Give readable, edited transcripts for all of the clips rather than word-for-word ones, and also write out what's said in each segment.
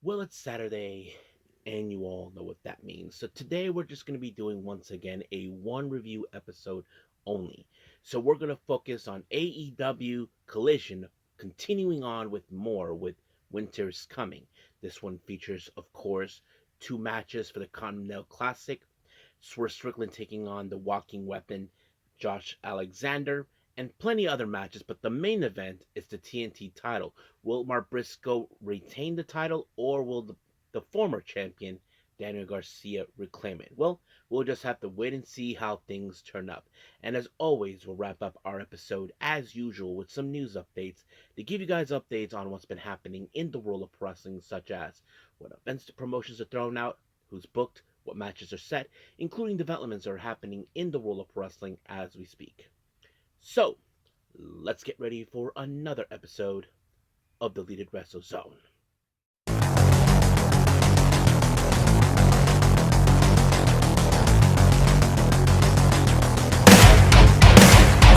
Well, it's Saturday, and you all know what that means. So today we're just going to be doing once again a one review episode only. So we're going to focus on AEW Collision, continuing on with more with Winter's Coming. This one features, of course, two matches for the Continental Classic. Swerve Strickland taking on the Walking Weapon, Josh Alexander, and plenty other matches, but the main event is the TNT title. Will Mark Briscoe retain the title, or will the former champion, Daniel Garcia, reclaim it? Well, we'll just have to wait and see how things turn up. And as always, we'll wrap up our episode as usual with some news updates to give you guys updates on what's been happening in the world of wrestling, such as what events the promotions are thrown out, who's booked, what matches are set, including developments that are happening in the world of wrestling as we speak. So, let's get ready for another episode of the Deleted Wrestle Zone.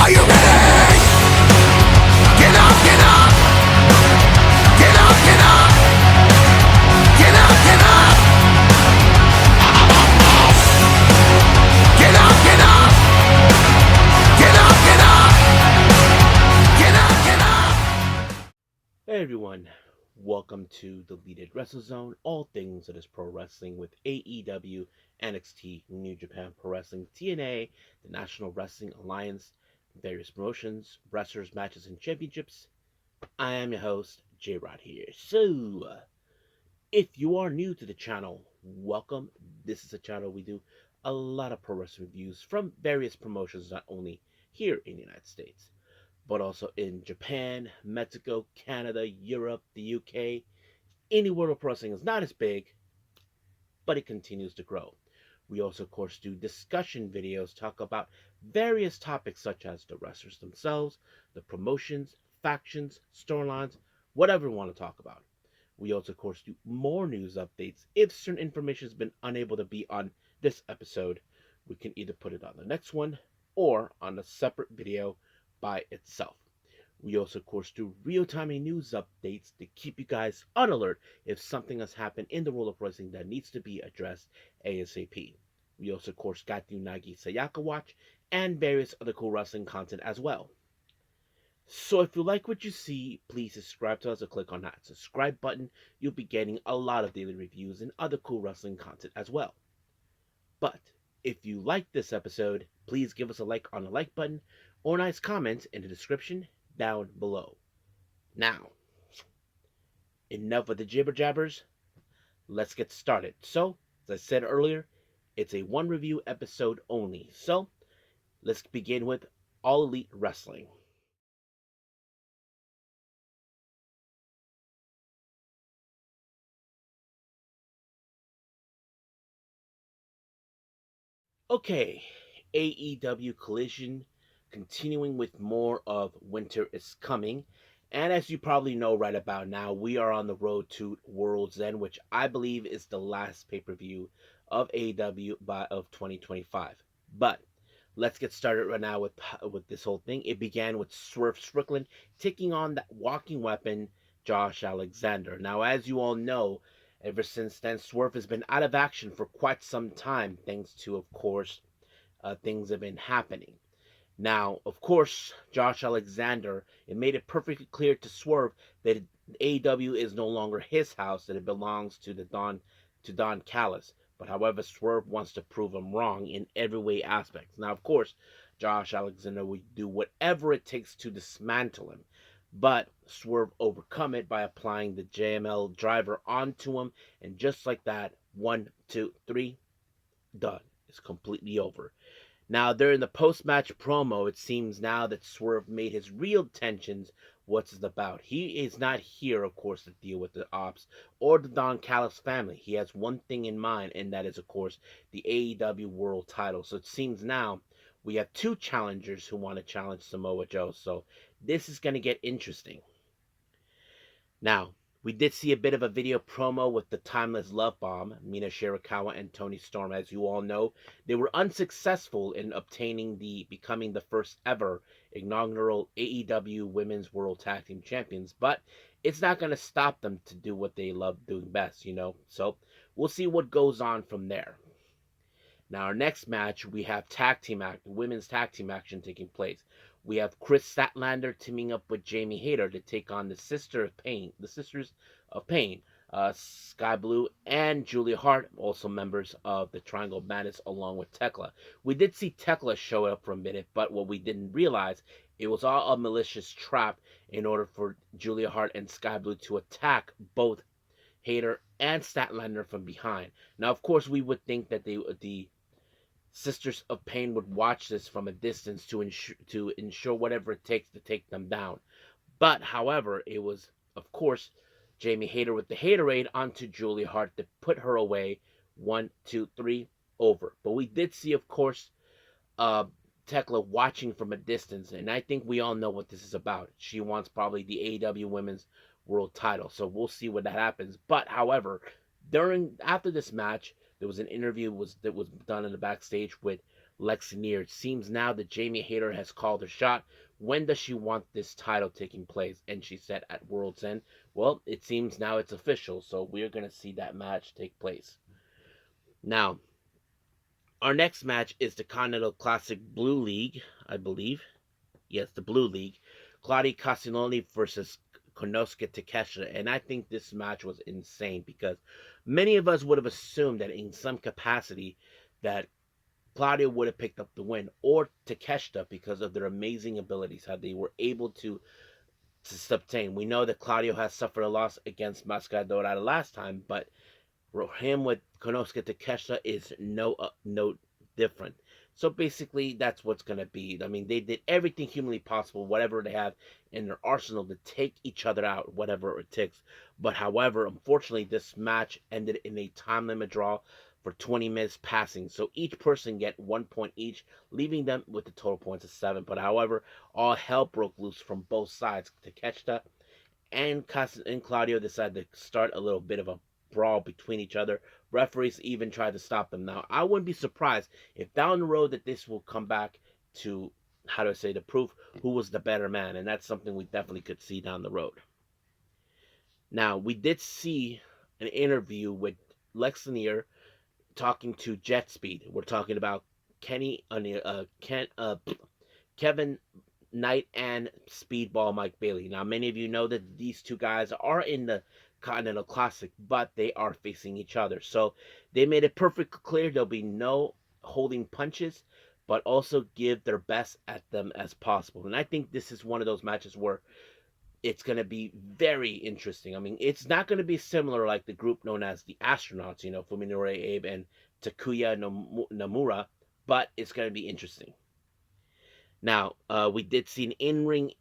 Are you ready? Get up, get up! Get up, get up! Get up, get up! Get up, get up! Get up, get up! Get up, get up! Hey everyone, welcome to the Deleted Wrestle Zone, all things that is pro wrestling with AEW, NXT, New Japan Pro Wrestling, TNA, the National Wrestling Alliance, various promotions, wrestlers, matches, and championships. I am your host, J Rod here. So, if you are new to the channel, welcome. This is a channel we do a lot of pro wrestling reviews from various promotions, not only here in the United States, but also in Japan, Mexico, Canada, Europe, the UK. Any world of pro wrestling is not as big, but it continues to grow. We also, of course, do discussion videos, talk about various topics such as the wrestlers themselves, the promotions, factions, storylines, whatever we want to talk about. We also, of course, do more news updates. If certain information has been unable to be on this episode, we can either put it on the next one or on a separate video by itself. We also, of course, do real-time news updates to keep you guys on alert if something has happened in the world of wrestling that needs to be addressed ASAP. We also, of course, got the Unagi Sayaka watch and various other cool wrestling content as well. So if you like what you see, please subscribe to us or click on that subscribe button. You'll be getting a lot of daily reviews and other cool wrestling content as well. But if you like this episode, please give us a like on the like button or a nice comment in the description down below. Now, enough of the jibber jabbers. Let's get started. So, as I said earlier, it's a one review episode only. So, let's begin with All Elite Wrestling. Okay, AEW Collision, continuing with more of Winter is Coming. And as you probably know right about now, we are on the road to World's End, which I believe is the last pay-per-view of AEW of 2025. But let's get started right now with this whole thing. It began with Swerve Strickland taking on that walking weapon, Josh Alexander. Now, as you all know, ever since then, Swerve has been out of action for quite some time, thanks to, of course, things have been happening. Now, of course, Josh Alexander, it made it perfectly clear to Swerve that AEW is no longer his house, that it belongs to Don Callis. But however, Swerve wants to prove him wrong in every way aspect. Now, of course, Josh Alexander would do whatever it takes to dismantle him. But Swerve overcome it by applying the JML driver onto him, and just like that, 1, 2, 3, done. It's completely over. Now, during the post-match promo, it seems now that Swerve made his real intentions what's it about. He is not here, of course, to deal with the Ops or the Don Callis family. He has one thing in mind, and that is, of course, the AEW World title. So it seems now we have two challengers who want to challenge Samoa Joe. So this is going to get interesting. Now, we did see a bit of a video promo with the Timeless Love Bomb, Mina Shirakawa and Tony Storm. As you all know, they were unsuccessful in becoming the first ever inaugural AEW Women's World Tag Team Champions, but it's not going to stop them to do what they love doing best, So we'll see what goes on from there. Now, our next match, we have women's tag team action taking place. We have Chris Statlander teaming up with Jamie Hayter to take on the Sisters of Pain, Sky Blue and Julia Hart, also members of the Triangle Madness, along with Tekla. We did see Tekla show up for a minute, but what we didn't realize, it was all a malicious trap in order for Julia Hart and Sky Blue to attack both Hayter and Statlander from behind. Now, of course, we would think that the Sisters of Pain would watch this from a distance to ensure whatever it takes to take them down. But, however, it was, of course, Jamie Hayter with the Haterade onto Julia Hart to put her away. 1, 2, 3, over. But we did see, of course, Tekla watching from a distance, and I think we all know what this is about. She wants probably the AEW Women's World Title, so we'll see what that happens. But, however, after this match, there was an interview that was done in the backstage with Lexi Neer. It seems now that Jamie Hayter has called her shot. When does she want this title taking place? And she said at World's End. Well, it seems now it's official, so we're going to see that match take place. Now, our next match is the Continental Classic Blue League, I believe. Yes, the Blue League. Claudia Castagnoli versus Konosuke Takeshita, and I think this match was insane because many of us would have assumed that in some capacity that Claudia would have picked up the win, or Takeshita, because of their amazing abilities, how they were able to sustain. We know that Claudio has suffered a loss against Mascara Dorada last time, but him with Konosuke Takeshita is no different. So basically, that's what's going to be. I mean, they did everything humanly possible, whatever they have in their arsenal, to take each other out, whatever it takes. But however, unfortunately, this match ended in a time limit draw for 20 minutes passing. So each person get 1 point each, leaving them with the total points of 7. But however, all hell broke loose from both sides. Takeshita and Claudio decided to start a little bit of a brawl between each other. Referees even tried to stop them. Now, I wouldn't be surprised if down the road that this will come back to, the proof who was the better man, and that's something we definitely could see down the road. Now, we did see an interview with Lex Lanier talking to Jet Speed. We're talking about Kevin Knight and Speedball Mike Bailey. Now, many of you know that these two guys are in the Continental Classic, but they are facing each other. So they made it perfectly clear there'll be no holding punches, but also give their best at them as possible. And I think this is one of those matches where it's going to be very interesting. I mean, it's not going to be similar like the group known as the Astronauts, Fuminori Abe and Takuya Nomura, but it's going to be interesting. Now, we did see an in-ring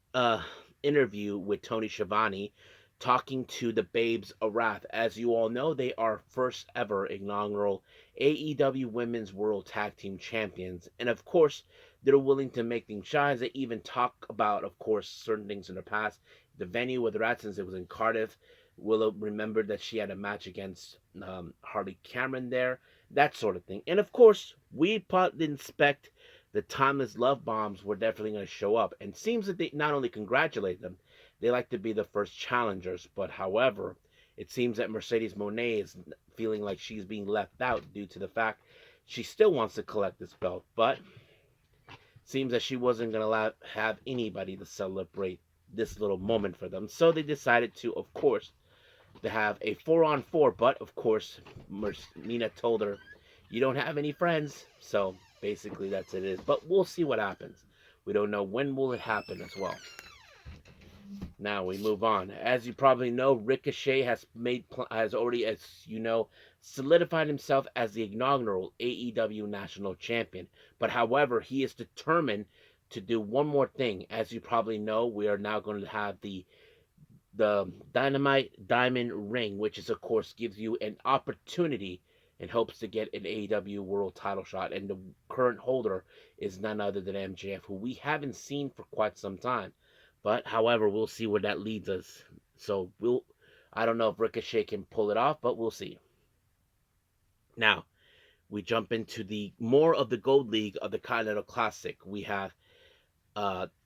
interview with Tony Schiavone talking to the Babes of Wrath. As you all know, they are first ever inaugural AEW Women's World Tag Team Champions. And of course, they're willing to make things shine. They even talk about, of course, certain things in the past. The venue where they're at, since it was in Cardiff, Willow remembered that she had a match against Harley Cameron there, that sort of thing. And of course, we didn't expect the Timeless Love Bombs were definitely going to show up. And it seems that they not only congratulate them, they like to be the first challengers. But however, it seems that Mercedes Moné is feeling like she's being left out due to the fact she still wants to collect this belt. But seems that she wasn't going to have anybody to celebrate this little moment for them. So they decided to, of course, to have a 4-on-4. But of course, Nina told her, you don't have any friends. So basically that's it. But we'll see what happens. We don't know when will it happen as well. Now we move on. As you probably know, Ricochet has already, as you know, solidified himself as the inaugural AEW National Champion. But however, he is determined to do one more thing. As you probably know, we are now going to have the Dynamite Diamond Ring, which is, of course, gives you an opportunity and hopes to get an AEW World Title shot. And the current holder is none other than MJF, who we haven't seen for quite some time. But however, we'll see where that leads us. So I don't know if Ricochet can pull it off, but we'll see. Now, we jump into the more of the Gold League of the Continental Classic. We have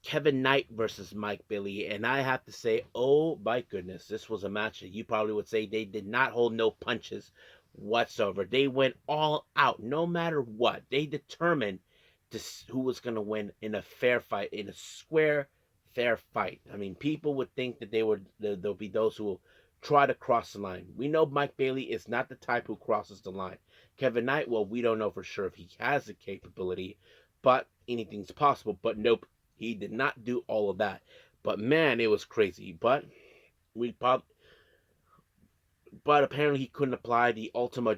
Kevin Knight versus Mike Bailey, and I have to say, oh my goodness, this was a match that you probably would say they did not hold no punches whatsoever. They went all out, no matter what. They determined who was going to win in a fair fight, in a square, fair fight. I mean, people would think that there'll be those who will try to cross the line. We know Mike Bailey is not the type who crosses the line. Kevin Knight, well, we don't know for sure if he has the capability, but anything's possible. But nope, he did not do all of that. But man, it was crazy. We pop, but apparently he couldn't apply the Ultima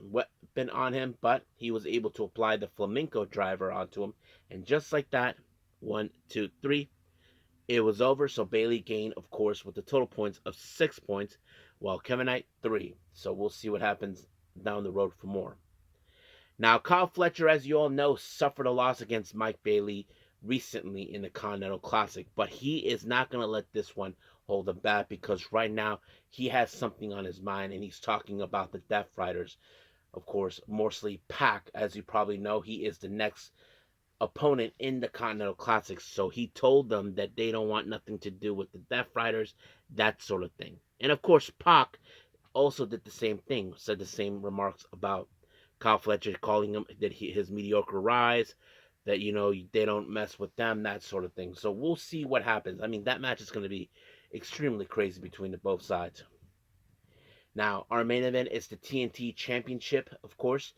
weapon on him. But he was able to apply the flamenco driver onto him, and just like that, 1, 2, 3, it was over. So Bailey gained, of course, with the total points of 6 points, while Kevin Knight 3. So we'll see what happens down the road for more. Now, Kyle Fletcher, as you all know, suffered a loss against Mike Bailey recently in the Continental Classic, but he is not going to let this one hold him back because right now he has something on his mind and he's talking about the Death Riders. Of course, Morsley Pack, as you probably know, he is the next opponent in the Continental Classic, so he told them that they don't want nothing to do with the Death Riders, that sort of thing. And of course, Pac also did the same thing, said the same remarks about Kyle Fletcher, calling him that his mediocre rise, that they don't mess with them, that sort of thing. So we'll see what happens. I mean, that match is going to be extremely crazy between the both sides. Now, our main event is the TNT Championship, of course.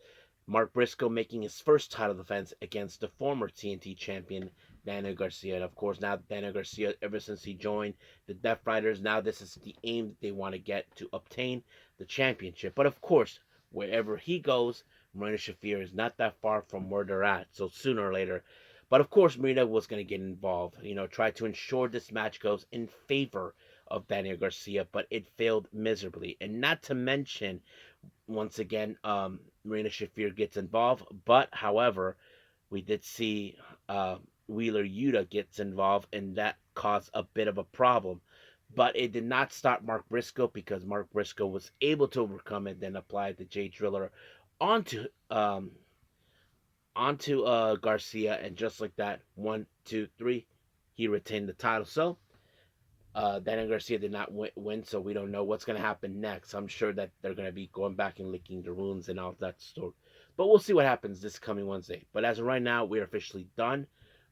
Mark Briscoe making his first title defense against the former TNT champion, Daniel Garcia. And of course, now Daniel Garcia, ever since he joined the Death Riders, now this is the aim that they want to get to obtain the championship. But of course, wherever he goes, Marina Shafir is not that far from where they're at. So sooner or later. But of course, Marina was going to get involved, try to ensure this match goes in favor of Daniel Garcia, but it failed miserably. And not to mention, once again, Marina Shafir gets involved. But however, we did see Wheeler Yuta gets involved, and that caused a bit of a problem. But it did not stop Mark Briscoe because Mark Briscoe was able to overcome it, then applied the Jay Driller onto Garcia, and just like that, 1, 2, 3, he retained the title. So Daniel Garcia did not win, so we don't know what's going to happen next. I'm sure that they're going to be going back and licking the wounds and all that story. But we'll see what happens this coming Wednesday. But as of right now, we're officially done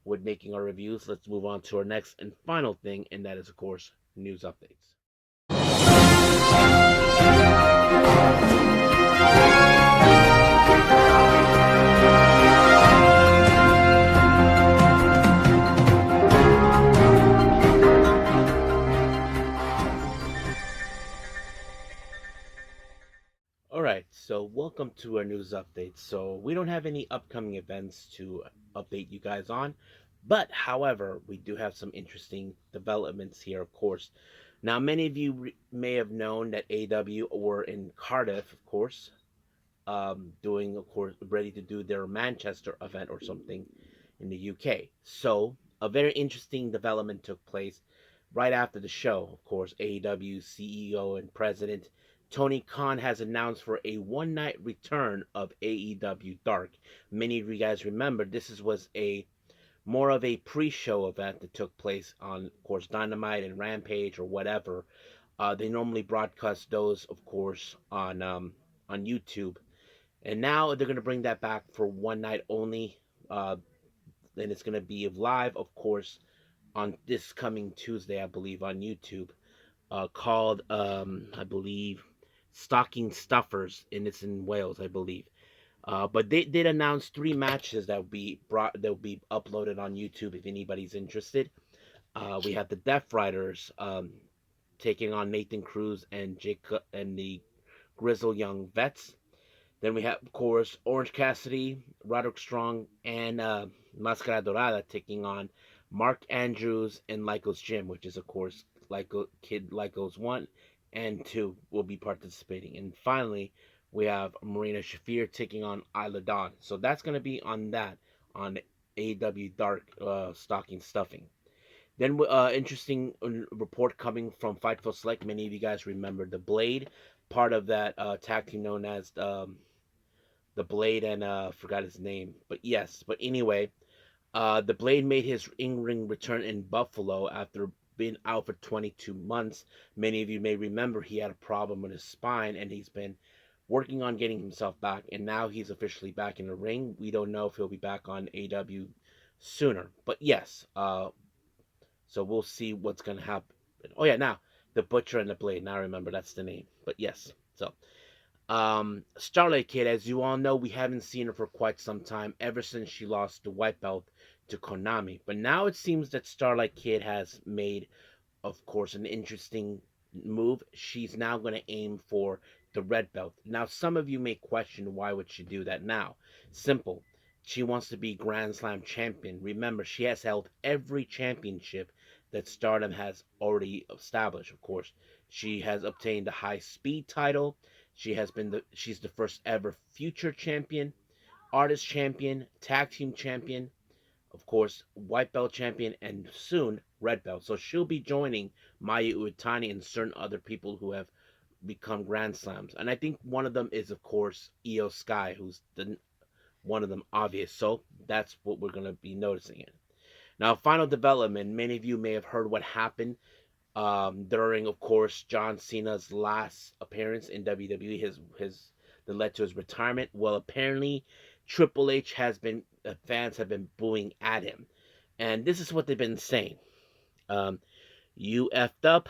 with making our reviews. Let's move on to our next and final thing, and that is, of course, news updates. Alright, so welcome to our news update. So we don't have any upcoming events to update you guys on, but however, we do have some interesting developments here, of course. Now, many of you may have known that AEW were in Cardiff, of course, doing, of course, ready to do their Manchester event or something in the UK. So a very interesting development took place right after the show. Of course, AEW CEO and President Tony Khan has announced for a one-night return of AEW Dark. Many of you guys remember this was a more of a pre-show event that took place on, of course, Dynamite and Rampage or whatever. They normally broadcast those, of course, on YouTube, and now they're gonna bring that back for one night only. And it's gonna be live, of course, on this coming Tuesday, I believe, on YouTube. Called, I believe, Stocking Stuffers, and it's in Wales, I believe. But they did announce 3 matches that will be uploaded on YouTube if anybody's interested. We have the Death Riders taking on Nathan Cruz and Jacob and the Grizzle Young Vets. Then we have, of course, Orange Cassidy, Roderick Strong, and Mascara Dorada taking on Mark Andrews and Lyco's Gym, which is, of course, Kid Lyco's 1 and 2 will be participating. And finally, we have Marina Shafir taking on Isla Dawn. So that's going to be on AEW Dark Stocking Stuffing. Then, interesting report coming from Fightful Select. Many of you guys remember The Blade, part of that tag team known as The Blade, and forgot his name. But yes, but anyway, The Blade made his in-ring return in Buffalo after being out for 22 months. Many of you may remember he had a problem with his spine, and he's been working on getting himself back, and now he's officially back in the ring. We don't know if he'll be back on AEW sooner, but yes, so we'll see what's gonna happen. Oh yeah, now the Butcher and the Blade. Now I remember that's the name. But yes, so Starlight Kid, as you all know, we haven't seen her for quite some time, ever since she lost the white belt to Konami. But now it seems that Starlight Kid has made, of course, an interesting move. She's now going to aim for the red belt. Now, some of you may question, why would she do that now? Simple. She wants to be Grand Slam champion. Remember, she has held every championship that Stardom has already established. Of course, she has obtained the high speed title. She's the first ever future champion, artist champion, tag team champion, of course, white belt champion, and soon red belt. So she'll be joining Maya Uitani and certain other people who have become Grand Slams. And I think one of them is, of course, Io Sky, who's one of them obvious. So that's what we're going to be noticing it. Now, final development. Many of you may have heard what happened during, of course, John Cena's last appearance in WWE, his that led to his retirement. Well, apparently, Triple H has been fans have been booing at him, and this is what they've been saying: "You effed up,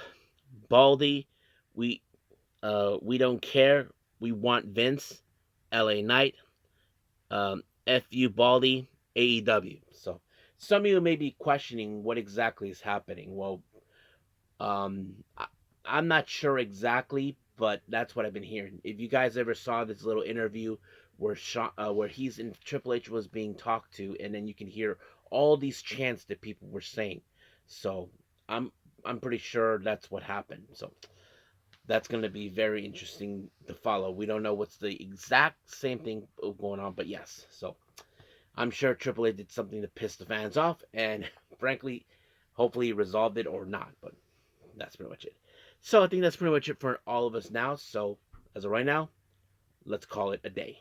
Baldy. We we don't care. We want Vince, L.A. Knight. F you, Baldy, AEW." So some of you may be questioning what exactly is happening. Well, I, I'm not sure exactly, but that's what I've been hearing. If you guys ever saw this little interview where he's in Triple H was being talked to, and then you can hear all these chants that people were saying. So I'm I'm pretty sure that's what happened. So that's going to be very interesting to follow. We don't know what's the exact same thing going on, but yes. So I'm sure Triple H did something to piss the fans off, and frankly, hopefully he resolved it or not. But that's pretty much it. So I think that's pretty much it for all of us now. So as of right now, let's call it a day.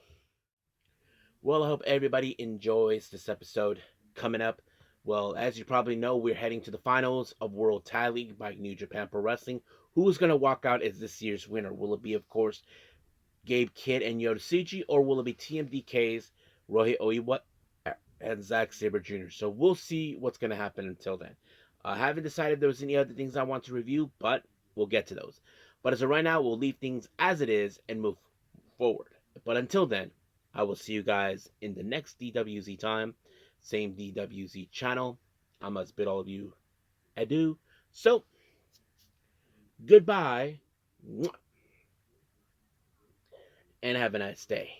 Well, I hope everybody enjoys this episode. Coming up, well, as you probably know, we're heading to the finals of World Tag League by New Japan Pro Wrestling. Who's going to walk out as this year's winner? Will it be, of course, Gabe Kidd and Yota Tsuji, or will it be TMDK's Rohit Oiwa and Zack Sabre Jr.? So we'll see what's going to happen until then. I haven't decided if there's any other things I want to review, but we'll get to those. But as of right now, we'll leave things as it is and move forward. But until then, I will see you guys in the next DWZ time. Same DWZ channel. I must bid all of you adieu. So, goodbye. And have a nice day.